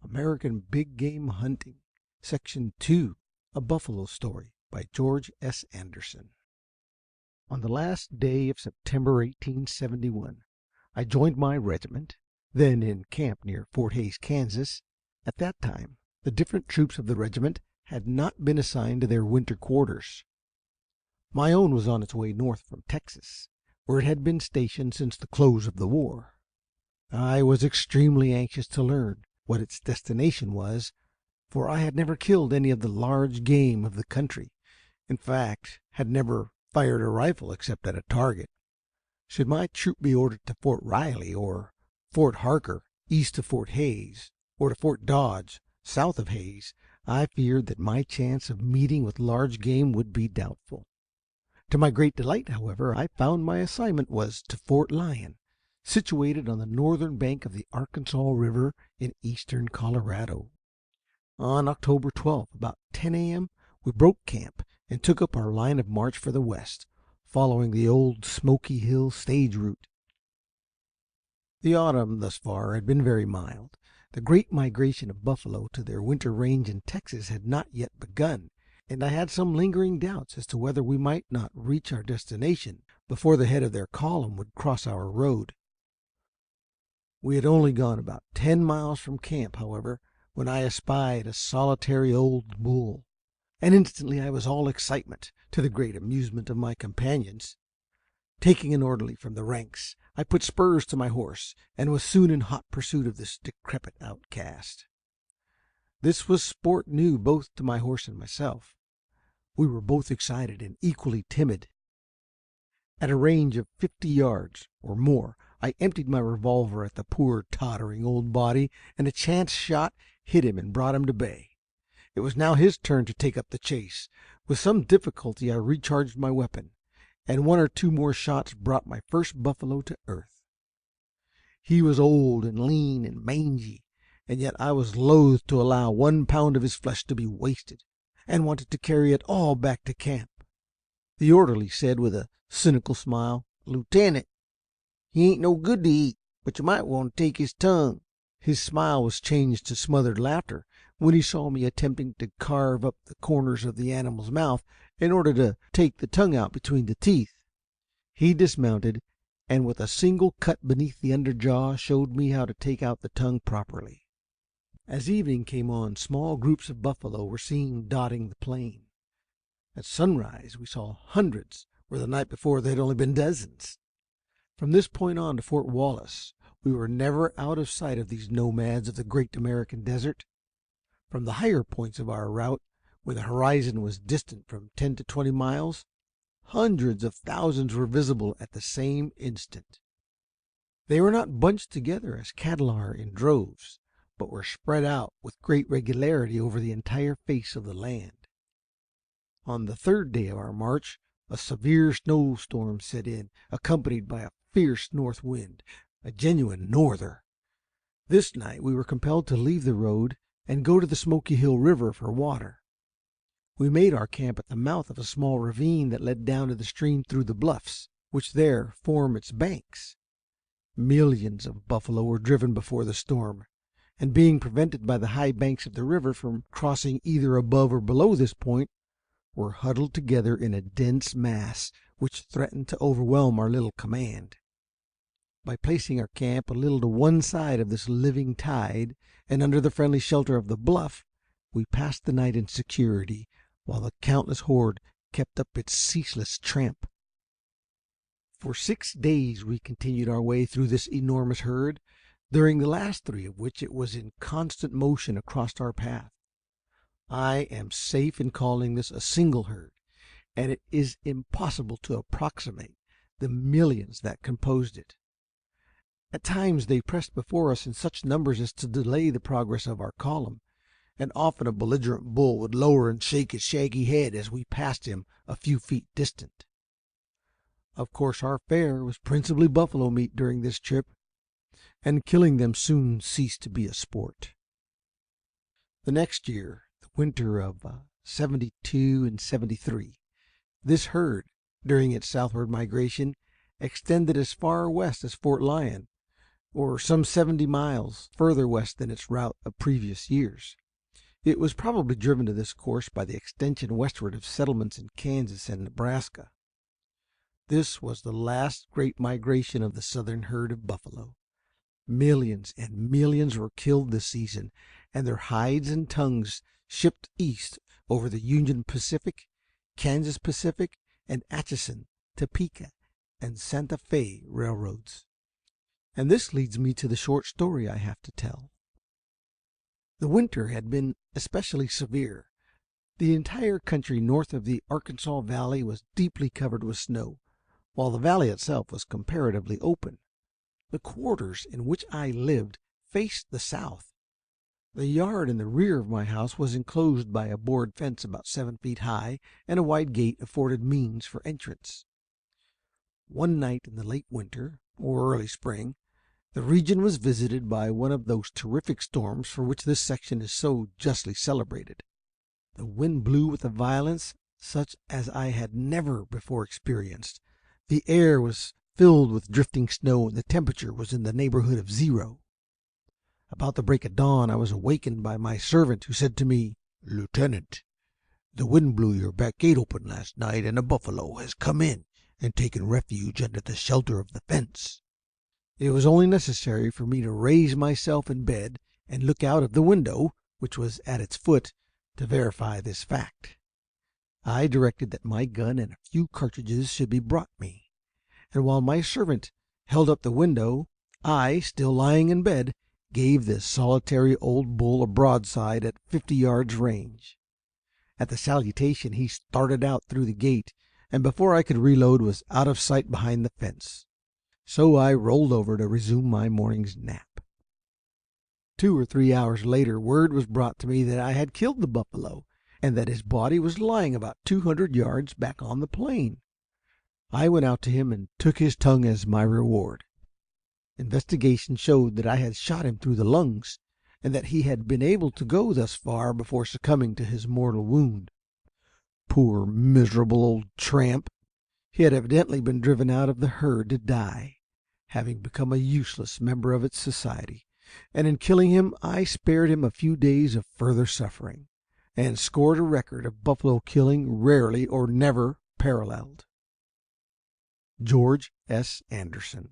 American Big Game Hunting, Section 2, A Buffalo Story by George S. Anderson. On the last day of September 1871, I joined my regiment, then in camp near Fort Hays, Kansas. At that time, the different troops of the regiment had not been assigned to their winter quarters. My own was on its way north from Texas, where it had been stationed since the close of the war. I was extremely anxious to learn what its destination was, for I had never killed any of the large game of the country, in fact, had never fired a rifle except at a target. Should my troop be ordered to Fort Riley or Fort Harker, east of Fort Hays, or to Fort Dodge, south of Hays, I feared that my chance of meeting with large game would be doubtful. To my great delight, however, I found my assignment was to Fort Lyon, situated on the northern bank of the Arkansas River in eastern Colorado. On October 12th, about 10 a.m., we broke camp and took up our line of march for the west, following the old Smoky Hill stage route. The autumn thus far had been very mild. The great migration of buffalo to their winter range in Texas had not yet begun, and I had some lingering doubts as to whether we might not reach our destination before the head of their column would cross our road. We had only gone about 10 miles from camp, however, when I espied a solitary old bull, and instantly I was all excitement, to the great amusement of my companions. Taking an orderly from the ranks, I put spurs to my horse, and was soon in hot pursuit of this decrepit outcast. This was sport new both to my horse and myself. We were both excited and equally timid. At a range of 50 yards or more, I emptied my revolver at the poor tottering old body, and a chance shot hit him and brought him to bay. It was now his turn to take up the chase. With some difficulty I recharged my weapon, and 1 or 2 more shots brought my first buffalo to earth. He was old and lean and mangy, and yet I was loath to allow 1 pound of his flesh to be wasted, and wanted to carry it all back to camp. The orderly said with a cynical smile, "Lieutenant, he ain't no good to eat, but you might want to take his tongue." His smile was changed to smothered laughter when he saw me attempting to carve up the corners of the animal's mouth in order to take the tongue out between the teeth. He dismounted, and with a single cut beneath the under jaw showed me how to take out the tongue properly. As evening came on, small groups of buffalo were seen dotting the plain. At sunrise we saw hundreds where the night before there had only been dozens. From this point on to Fort Wallace, we were never out of sight of these nomads of the great American desert. From the higher points of our route, where the horizon was distant from 10 to 20 miles, hundreds of thousands were visible at the same instant. They were not bunched together as cattle are in droves, but were spread out with great regularity over the entire face of the land. On the 3rd day of our march, a severe snowstorm set in, accompanied by a fierce north wind, a genuine norther. This night we were compelled to leave the road and go to the Smoky Hill River for water. We made our camp at the mouth of a small ravine that led down to the stream through the bluffs, which there form its banks. Millions of buffalo were driven before the storm, and being prevented by the high banks of the river from crossing either above or below this point, were huddled together in a dense mass which threatened to overwhelm our little command. By placing our camp a little to one side of this living tide, and under the friendly shelter of the bluff, we passed the night in security, while the countless horde kept up its ceaseless tramp. For 6 days we continued our way through this enormous herd, during the last 3 of which it was in constant motion across our path. I am safe in calling this a single herd, and it is impossible to approximate the millions that composed it. At times they pressed before us in such numbers as to delay the progress of our column, and often a belligerent bull would lower and shake his shaggy head as we passed him a few feet distant. Of course our fare was principally buffalo meat during this trip, and killing them soon ceased to be a sport. The next year, the winter of '72 and '73, this herd, during its southward migration, extended as far west as Fort Lyon, or some 70 miles further west than its route of previous years. It was probably driven to this course by the extension westward of settlements in Kansas and Nebraska. This was the last great migration of the southern herd of buffalo. Millions and millions were killed this season, and their hides and tongues shipped east over the Union Pacific, Kansas Pacific, and Atchison, Topeka, and Santa Fe railroads. And this leads me to the short story I have to tell. The winter had been especially severe. The entire country north of the Arkansas Valley was deeply covered with snow, while the valley itself was comparatively open. The quarters in which I lived faced the south. The yard in the rear of my house was enclosed by a board fence about 7 feet high, and a wide gate afforded means for entrance. One night in the late winter, or early spring, the region was visited by one of those terrific storms for which this section is so justly celebrated. The wind blew with a violence such as I had never before experienced. The air was filled with drifting snow, and the temperature was in the neighborhood of zero. About the break of dawn I was awakened by my servant, who said to me, "Lieutenant, the wind blew your back gate open last night, and a buffalo has come in and taken refuge under the shelter of the fence." It was only necessary for me to raise myself in bed and look out of the window, which was at its foot, to verify this fact. I directed that my gun and a few cartridges should be brought me, and while my servant held up the window, I, still lying in bed, gave this solitary old bull a broadside at 50 yards range. At the salutation he started out through the gate, and before I could reload was out of sight behind the fence. So I rolled over to resume my morning's nap. 2 or 3 hours later word was brought to me that I had killed the buffalo, and that his body was lying about 200 yards back on the plain. I went out to him and took his tongue as my reward. Investigation showed that I had shot him through the lungs, and that he had been able to go thus far before succumbing to his mortal wound. Poor miserable old tramp! He had evidently been driven out of the herd to die, having become a useless member of its society, and in killing him I spared him a few days of further suffering, and scored a record of buffalo killing rarely or never paralleled. George S. Anderson.